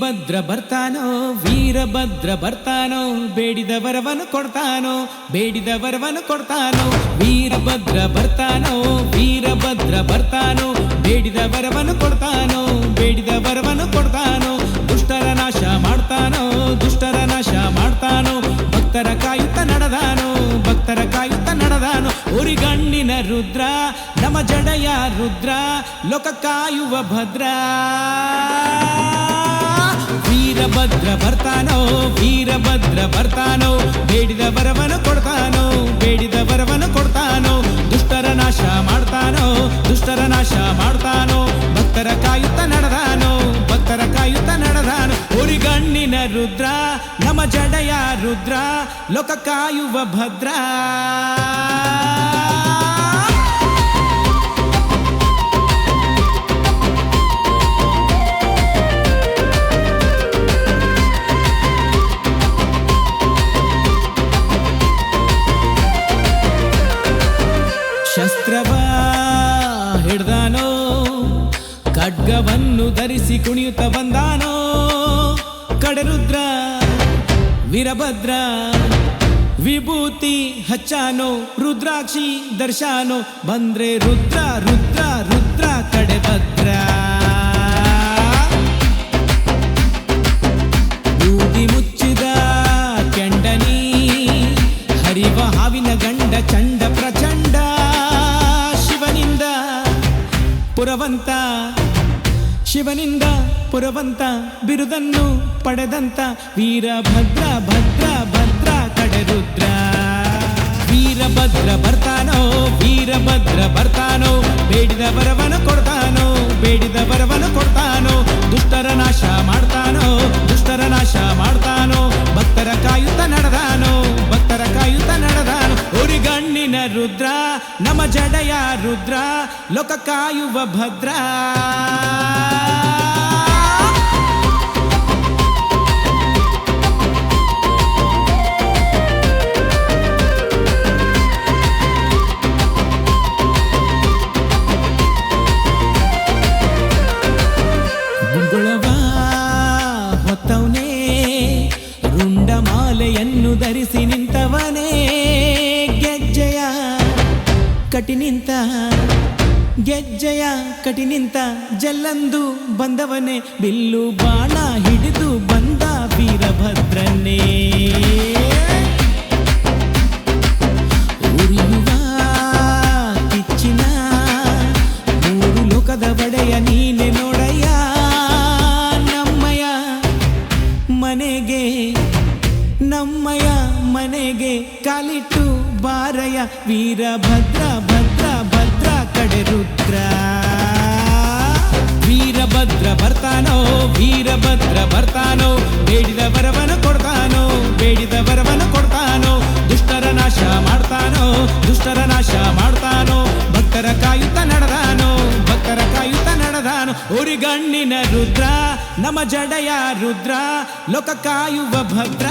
ವೀರಭದ್ರ ಬರ್ತಾನೋ ವೀರಭದ್ರ ಬರ್ತಾನೋ ಬೇಡಿದ ವರವನ್ನು ಕೊಡ್ತಾನೋ ಬೇಡಿದ ವರವನ್ನು ಕೊಡ್ತಾನೋ ವೀರಭದ್ರ ಬರ್ತಾನೋ ವೀರಭದ್ರ ಬರ್ತಾನೋ ಬೇಡಿದ ವರವನ್ನು ಕೊಡ್ತಾನೋ ಬೇಡಿದ ವರವನ್ನು ಕೊಡ್ತಾನೋ ದುಷ್ಟರ ನಾಶ ಮಾಡ್ತಾನೋ ದುಷ್ಟರ ನಾಶ ಮಾಡ್ತಾನೋ ಭಕ್ತರ ಕಾಯುತ್ತ ನಡೆದಾನೋ ಭಕ್ತರ ಕಾಯುತ್ತ ನಡೆದಾನೋ ಉರಿಗಣ್ಣಿನ ರುದ್ರ ನಮ ಜಡೆಯ ರುದ್ರ ಲೋಕ ಕಾಯುವ ಭದ್ರ ವೀರಭದ್ರ ಬರ್ತಾನೋ ವೀರಭದ್ರ ಬರ್ತಾನೋ ಬೇಡಿದ ವರವನ್ನು ಕೊಡ್ತಾನೋ ಬೇಡಿದ ವರವನ್ನು ಕೊಡ್ತಾನೋ ದುಷ್ಟರ ನಾಶ ಮಾಡ್ತಾನೋ ದುಷ್ಟರ ನಾಶ ಮಾಡ್ತಾನೋ ಭಕ್ತರ ಕಾಯುತ್ತ ನಡೆದಾನೋ ಭಕ್ತರ ಕಾಯುತ್ತ ನಡೆದಾನೋ ಉರಿಗಣ್ಣಿನ ರುದ್ರ ನಮ ಜಡೆಯ ರುದ್ರ ಲೋಕ ಕಾಯುವ ಭದ್ರ ಶಸ್ತ್ರವ ಹಿಡ್ದಾನೋ ಖಡ್ಗವನ್ನು ಧರಿಸಿ ಕುಣಿಯುತ್ತ ಬಂದಾನೋ ಕಡರುದ್ರ ವೀರಭದ್ರ ವಿಭೂತಿ ಹಚ್ಚಾನೋ ರುದ್ರಾಕ್ಷಿ ದರ್ಶಾನೋ ಬಂದ್ರೆ ರುದ್ರ ರುದ್ರ ರುದ್ರ ಕಡೆಭದ್ರ ಬೂದಿ ಮುಚ್ಚಿದ ಕೆಂಡನಿ ಹರಿವ ಹಾವಿನ ಗಂಡ ಚಂಡ ಪ್ರಚಂಡ ಶಿವನಿಂದ ಪುರವಂತ ಶಿವನಿಂದ ಪುರವಂತ ಬಿರುದನ್ನು ಪಡೆದಂತ ವೀರಭದ್ರ ಭದ್ರ ಭದ್ರ ಕಡೆರುದ್ರ ವೀರಭದ್ರ ಬರ್ತಾನೋ ವೀರಭದ್ರ ಬರ್ತಾನೋ ಬೇಡಿದ ವರವನ್ನು ಕೊಡ್ತಾನೋ ಬೇಡಿದ ವರವನ್ನು ಕೊಡ್ತಾನೋ ದುಷ್ಟರ ನಾಶ ಮಾಡ್ತಾನೋ ದುಷ್ಟರ ನಾಶ ಮಾಡ್ತಾನೋ ಭಕ್ತರ ಕಾಯುತ್ತ ನಡೆದಾನೋ ಭಕ್ತರ ಕಾಯುತ್ತ ನಡೆದಾನೋ ಉರಿಗಣ್ಣಿನ ರುದ್ರ ನಮ ಜಡೆಯ ರುದ್ರ ಲೋಕ ಕಾಯುವ ಭದ್ರ ಹೊತ್ತವನೇ ರುಂಡಮಾಲೆಯನ್ನು ಧರಿಸಿ ನಿಂತವನೇ ಗೆಜ್ಜೆಯ ಕಟಿ ನಿಂತ ಗೆಜ್ಜೆಯ ಕಟಿ ನಿಂತ ಜಲ್ಲಂದು ಬಂದವನೇ ಬಿಲ್ಲು ಬಾಣ ಹಿಡಿದು ಬಂದ ವೀರಭದ್ರನೇ ಉರಿಯುವ ಕಿಚ್ಚಿನ ಮೂರು ಲೋಕದ ಒಡೆಯ ನೀನೆ ನೋಡಯ್ಯ ನಮ್ಮಯ ಮನೆಗೆ ಕಾಲಿಟ್ಟು ಬಾರಯ ವೀರಭದ್ರ ಭದ್ರ ಭದ್ರ ಕಡೆರುದ್ರ ವೀರಭದ್ರ ಬರ್ತಾನೋ ವೀರಭದ್ರ ಬರ್ತಾನೋ ಬೇಡಿದ ವರವನ್ನು ಕೊಡ್ತಾನೋ ಬೇಡಿದ ವರವನ್ನು ಕೊಡ್ತಾನೋ ದುಷ್ಟರ ನಾಶ ಮಾಡ್ತಾನೋ ದುಷ್ಟರ ನಾಶ ಮಾಡ್ತಾನೋ ಭಕ್ತರ ಕಾಯುತ್ತ ನಡೆದಾನೋ ಭಕ್ತರ ಕಾಯುತ್ತ ನಡೆದಾನೋ ಉರಿಗಣ್ಣಿನ ರುದ್ರ ನಮ ಜಡೆಯ ರುದ್ರ ಲೋಕ ಕಾಯುವ ಭದ್ರ